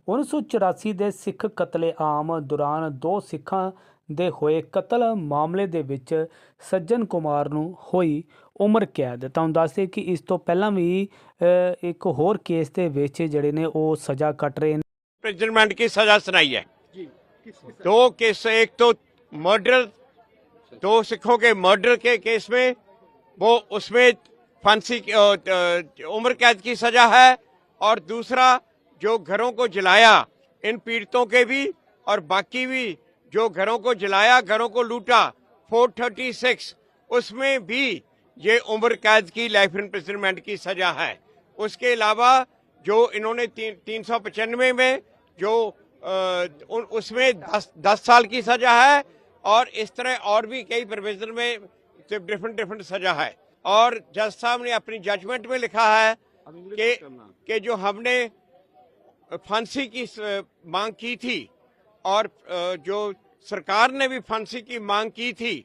1984 ਦੇ ਸਿੱਖ ਕਤਲੇਆਮ ਦੌਰਾਨ 2 ਸਿੱਖਾਂ ਦੇ ਹੋਏ ਕਤਲ ਮਾਮਲੇ ਦੇ ਵਿੱਚ ਸੱਜਣ ਕੁਮਾਰ ਨੂੰ ਹੋਈ ਉਮਰ ਕੈਦ। ਤੁਹਾਨੂੰ ਦੱਸਦੇ ਕਿ ਇਸ ਤੋਂ ਪਹਿਲਾਂ ਵੀ ਇੱਕ ਹੋਰ ਕੇਸ ਦੇ ਵਿੱਚ ਜਿਹੜੇ ਨੇ ਉਹ ਸਜ਼ਾ ਕੱਟ ਰਹੇ ਨੇ। इम्प्रिजनमेंट की सजा सुनाई है। 2 केस, एक तो मर्डर, 2 सिखों के मर्डर के केस में वो उसमें फांसी उम्र कैद की सजा है, और दूसरा जो घरों को जलाया इन पीड़ितों के भी और बाकी भी जो घरों को जलाया, घरों को लूटा, 436 उसमें भी ये उम्र कैद की लाइफ इम्प्रिजनमेंट की सजा है। उसके अलावा जो इन्होंने 395 में जो उसमें 10 साल की सजा है, और इस तरह और भी कई प्रोविजन में डिफरेंट सजा है। और जज साहब ने अपनी जजमेंट में लिखा है कि जो हमने फांसी की मांग की थी और जो सरकार ने भी फांसी की मांग की थी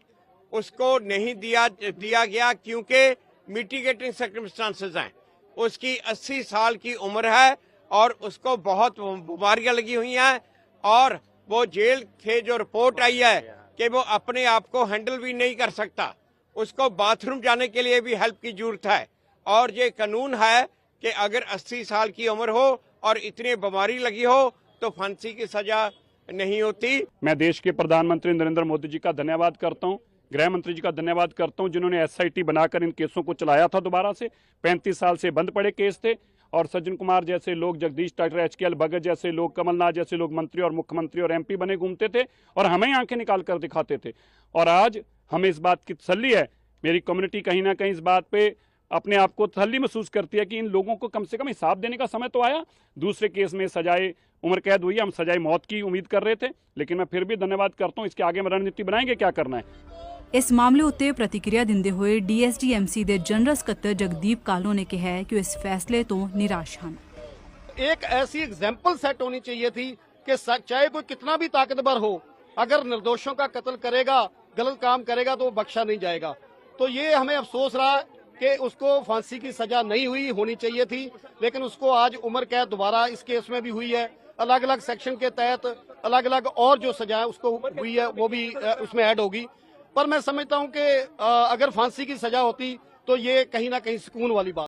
उसको नहीं दिया गया, क्योंकि मिटिगेटिंग सर्कमस्टांसेस हैं। उसकी 80 साल की उम्र है और उसको बहुत बीमारियां लगी हुई हैं, और वो जेल से जो रिपोर्ट आई है कि वो अपने आप को हैंडल भी नहीं कर सकता, उसको बाथरूम जाने के लिए भी हेल्प की जरूरत है। और ये कानून है कि अगर 80 साल की उम्र हो और इतनी बीमारी लगी हो तो फांसी की सजा नहीं होती। मैं देश के प्रधानमंत्री नरेंद्र मोदी जी का धन्यवाद करता हूं, गृह मंत्री जी का धन्यवाद करता हूं, जिन्होंने SIT बनाकर इन केसों को चलाया था। दोबारा से 35 साल से बंद पड़े केस थे, और सज्जन कुमार जैसे लोग, जगदीश टाइटर, HKL भगत जैसे लोग, कमलनाथ जैसे लोग मंत्री और मुख्यमंत्री और MP बने घूमते थे और हमें आंखें निकाल कर दिखाते थे। और आज हमें इस बात की तसल्ली है, मेरी कम्युनिटी कहीं ना कहीं इस बात पे अपने आप को तसल्ली महसूस करती है कि इन लोगों को कम से कम हिसाब देने का समय तो आया। दूसरे केस में सजाए उम्र कैद हुई, हम सजाए मौत की उम्मीद कर रहे थे, लेकिन मैं फिर भी धन्यवाद करता हूँ। इसके आगे हम रणनीति बनाएंगे, क्या करना है। इस मामले उत्ते प्रतिक्रिया दिंदे हुए DSD-MC ਦੇ ਜਨਰਲ ਸਕੱਤਰ जगदीप कालो ने कहा है कि इस फैसले तो निराश हैं। एक ऐसी एग्जाम्पल सेट होनी चाहिए थी कि चाहे कोई कितना भी ताकतवर हो, अगर निर्दोषों का कत्ल करेगा, गलत काम करेगा तो बख्शा नहीं जाएगा। तो ये हमें अफसोस रहा कि उसको फांसी की सजा नहीं होनी चाहिए थी, लेकिन उसको आज उम्र कैद दोबारा इस केस में भी हुई है। अलग अलग सेक्शन के तहत अलग अलग और जो सजा उसको हुई है वो भी उसमें ऐड होगी। पर मैं समझता हूं कि अगर फांसी की सजा होती तो ये कहीं ना कहीं सुकून वाली बात।